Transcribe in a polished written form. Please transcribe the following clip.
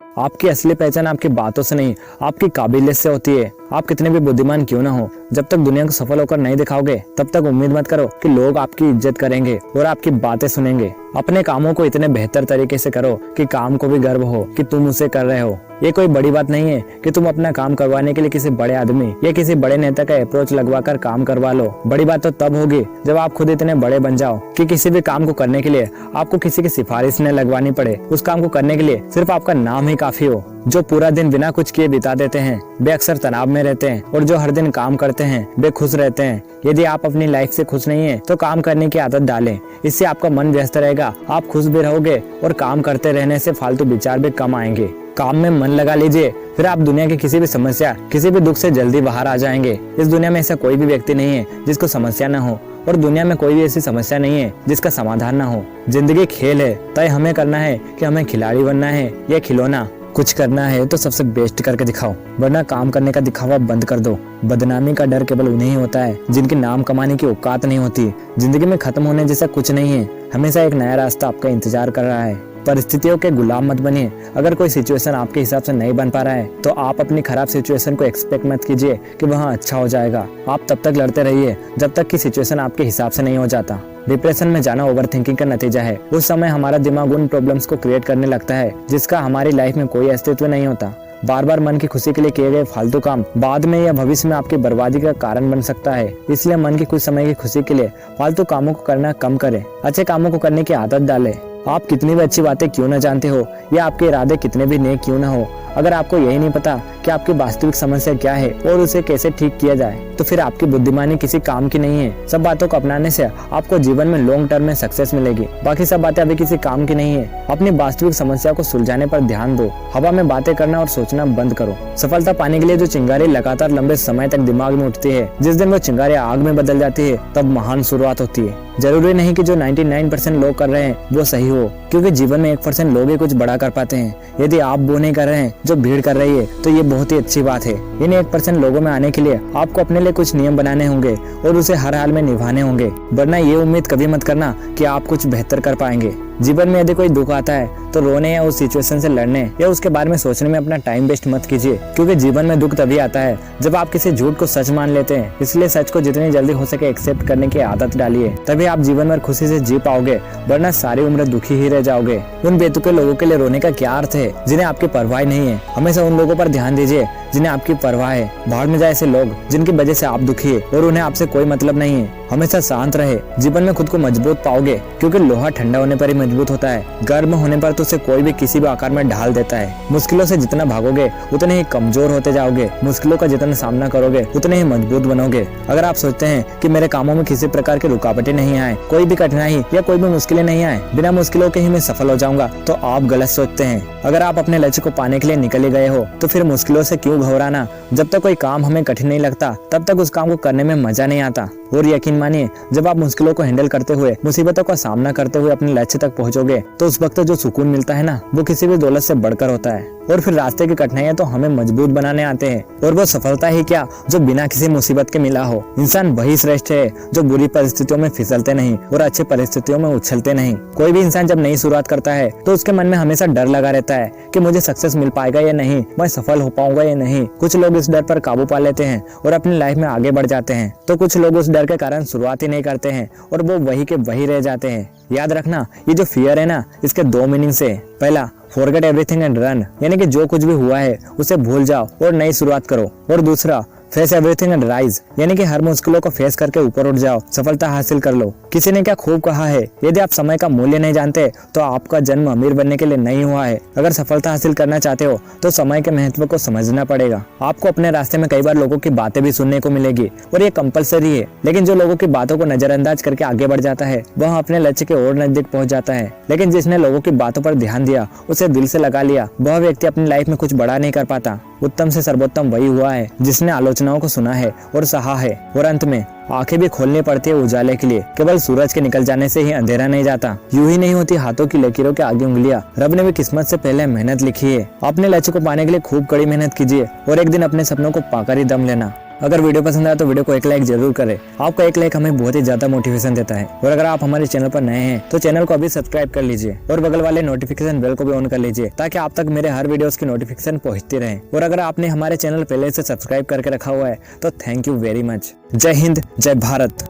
आपकी असली पहचान आपकी बातों से नहीं, आपकी काबिलियत से होती है। आप कितने भी बुद्धिमान क्यों ना हो, जब तक दुनिया को सफल होकर नहीं दिखाओगे तब तक उम्मीद मत करो कि लोग आपकी इज्जत करेंगे और आपकी बातें सुनेंगे। अपने कामों को इतने बेहतर तरीके से करो कि काम को भी गर्व हो कि तुम उसे कर रहे हो। ये कोई बड़ी बात नहीं है कि तुम अपना काम करवाने के लिए किसी बड़े आदमी या किसी बड़े नेता का अप्रोच लगवा कर काम करवा लो। बड़ी बात तो तब होगी जब आप खुद इतने बड़े बन जाओ कि किसी भी काम को करने के लिए आपको किसी की सिफारिश न लगवानी पड़े। उस काम को करने के लिए सिर्फ आपका नाम ही काफी हो। जो पूरा दिन बिना कुछ किए बिता देते हैं वे अक्सर तनाव में रहते हैं, और जो हर दिन काम करते हैं वे खुश रहते हैं। यदि आप अपनी लाइफ से खुश नहीं है तो काम करने की आदत डालें। इससे आपका मन व्यस्त रहेगा, आप खुश भी रहोगे और काम करते रहने से फालतू विचार भी कम आएंगे। काम में मन लगा लीजिए, फिर आप दुनिया की किसी भी समस्या, किसी भी दुख से जल्दी बाहर आ जाएंगे। इस दुनिया में ऐसा कोई भी व्यक्ति नहीं है जिसको समस्या न हो, और दुनिया में कोई भी ऐसी समस्या नहीं है जिसका समाधान न हो। जिंदगी खेल है, तय हमें करना है कि हमें खिलाड़ी बनना है या खिलौना। कुछ करना है तो सबसे बेस्ट करके दिखाओ, वरना काम करने का दिखावा बंद कर दो। बदनामी का डर केवल उन्हें ही होता है जिनके नाम कमाने की औकात नहीं होती। जिंदगी में खत्म होने जैसा कुछ नहीं है, हमेशा एक नया रास्ता आपका इंतजार कर रहा है। परिस्थितियों के गुलाम मत बनिए। अगर कोई सिचुएशन आपके हिसाब से नहीं बन पा रहा है तो आप अपनी खराब सिचुएशन को एक्सपेक्ट मत कीजिए कि वहाँ अच्छा हो जाएगा। आप तब तक लड़ते रहिए जब तक कि सिचुएशन आपके हिसाब से नहीं हो जाता। डिप्रेशन में जाना ओवर थिंकिंग का नतीजा है। उस समय हमारा दिमाग उन प्रॉब्लम्स को क्रिएट करने लगता है जिसका हमारी लाइफ में कोई अस्तित्व नहीं होता। बार बार मन की खुशी के लिए किए गए फालतू काम बाद में या भविष्य में आपकी बर्बादी का कारण बन सकता है। इसलिए मन की कुछ समय की खुशी के लिए फालतू कामों को करना कम करें, अच्छे कामों को करने की आदत डालें। आप कितनी भी अच्छी बातें क्यों न जानते हो या आपके इरादे कितने भी नेक क्यों न हो, अगर आपको यही नहीं पता कि आपकी वास्तविक समस्या क्या है और उसे कैसे ठीक किया जाए, तो फिर आपकी बुद्धिमानी किसी काम की नहीं है। सब बातों को अपनाने से आपको जीवन में लॉन्ग टर्म में सक्सेस मिलेगी। बाकी सब बातें अभी किसी काम की नहीं है। अपनी वास्तविक समस्या को सुलझाने पर ध्यान दो। हवा में बातें करना और सोचना बंद करो। सफलता पाने के लिए जो चिंगारी लगातार लंबे समय तक दिमाग में उठती है, जिस दिन वो चिंगारी आग में बदल जाती है तब महान शुरुआत होती है। जरूरी नहीं कि जो 99% लोग कर रहे हैं वो सही हो, क्योंकि जीवन में 1% लोग ही कुछ बड़ा कर पाते हैं। यदि आप वो नहीं कर रहे हैं जो भीड़ कर रही है तो ये बहुत ही अच्छी बात है। इन 1% लोगों में आने के लिए आपको अपने लिए कुछ नियम बनाने होंगे और उसे हर हाल में निभाने होंगे, वरना ये उम्मीद कभी मत करना कि आप कुछ बेहतर कर पाएंगे। जीवन में यदि कोई दुख आता है तो रोने या उस सिचुएशन से लड़ने या उसके बारे में सोचने में अपना टाइम वेस्ट मत कीजिए, क्योंकि जीवन में दुख तभी आता है जब आप किसी झूठ को सच मान लेते हैं। इसलिए सच को जितनी जल्दी हो सके एक्सेप्ट करने की आदत डालिए, तभी आप जीवन में खुशी से जी पाओगे, वरना सारी उम्र दुखी ही रह जाओगे। उन बेतुके लोगों के लिए रोने का क्या अर्थ है जिन्हें आपकी परवाह नहीं है। हमेशा उन लोगों पर ध्यान दीजिए जिन्हें आपकी परवाह है। बाहर में जाए ऐसे लोग जिनकी वजह से आप दुखी है और उन्हें आपसे कोई मतलब नहीं है। हमेशा शांत रहे। जीवन में खुद को मजबूत पाओगे, क्योंकि लोहा ठंडा होने पर ही मजबूत होता है। गर्म होने पर तो उसे कोई भी किसी भी आकार में ढाल देता है। मुश्किलों से जितना भागोगे उतने ही कमजोर होते जाओगे। मुश्किलों का जितना सामना करोगे उतने ही मजबूत बनोगे। अगर आप सोचते हैं कि मेरे कामों में किसी प्रकार की रुकावटें नहीं आए, कोई भी कठिनाई या कोई भी मुश्किलें नहीं आए, बिना मुश्किलों के ही मैं सफल हो जाऊंगा, तो आप गलत सोचते हैं। अगर आप अपने लक्ष्य को पाने के लिए निकल ही गए हो तो फिर मुश्किलों से क्यों घबराना। जब तक कोई काम हमें कठिन नहीं लगता तब तक उस काम को करने में मजा नहीं आता। और यकीन मानिए, जब आप मुश्किलों को हैंडल करते हुए, मुसीबतों का सामना करते हुए अपने लक्ष्य तक पहुंचोगे तो उस वक्त जो सुकून मिलता है ना, वो किसी भी दौलत से बढ़कर होता है। और फिर रास्ते की कठिनाइयां तो हमें मजबूत बनाने आते हैं, और वो सफलता ही क्या जो बिना किसी मुसीबत के मिला हो। इंसान वही श्रेष्ठ है जो बुरी परिस्थितियों में फिसलते नहीं और अच्छी परिस्थितियों में उछलते नहीं। कोई भी इंसान जब नई शुरुआत करता है तो उसके मन में हमेशा डर लगा रहता है कि मुझे सक्सेस मिल पाएगा या नहीं, मैं सफल हो पाऊंगा या नहीं। कुछ लोग इस डर पर काबू पा लेते हैं और अपनी लाइफ में आगे बढ़ जाते हैं, तो कुछ लोग उस डर के कारण शुरुआत ही नहीं करते हैं और वो वही के वही रह जाते हैं। याद रखना, ये जो फियर है ना, इसके 2 मीनिंग्स है। पहला, फॉरगेट एवरीथिंग एंड रन, यानी कि जो कुछ भी हुआ है उसे भूल जाओ और नई शुरुआत करो। और दूसरा, फेस एवरीथिंग एंड राइज, यानी कि हर मुश्किलों को फेस करके ऊपर उठ जाओ, सफलता हासिल कर लो। किसी ने क्या खूब कहा है, यदि आप समय का मूल्य नहीं जानते तो आपका जन्म अमीर बनने के लिए नहीं हुआ है। अगर सफलता हासिल करना चाहते हो तो समय के महत्व को समझना पड़ेगा। आपको अपने रास्ते में कई बार लोगों की बातें भी सुनने को मिलेगी और ये कंपलसरी है, लेकिन जो लोगों की बातों को नजरअंदाज करके आगे बढ़ जाता है वह अपने लक्ष्य के और नजदीक पहुंच जाता है। लेकिन जिसने लोगों की बातों पर ध्यान दिया, उसे दिल से लगा लिया, वह व्यक्ति अपनी लाइफ में कुछ बड़ा नहीं कर पाता। उत्तम से सर्वोत्तम वही हुआ है जिसने आलोचनाओं को सुना है और सहा है। और अंत में आंखें भी खोलनी पड़ती है उजाले के लिए। केवल सूरज के निकल जाने से ही अंधेरा नहीं जाता। यूं ही नहीं होती हाथों की लकीरों के आगे उंगलियां। रब ने भी किस्मत से पहले मेहनत लिखी है। अपने लक्ष्य को पाने के लिए खूब कड़ी मेहनत कीजिए और एक दिन अपने सपनों को पाकर ही दम लेना। अगर वीडियो पसंद आया तो वीडियो को एक लाइक जरूर करें। आपका एक लाइक हमें बहुत ही ज्यादा मोटिवेशन देता है। और अगर आप हमारे चैनल पर नए हैं तो चैनल को अभी सब्सक्राइब कर लीजिए और बगल वाले नोटिफिकेशन बेल को भी ऑन कर लीजिए, ताकि आप तक मेरे हर वीडियोस की नोटिफिकेशन पहुंचती रहे। और अगर आपने हमारे चैनल पहले से सब्सक्राइब करके रखा हुआ है तो थैंक यू वेरी मच। जय हिंद, जय भारत।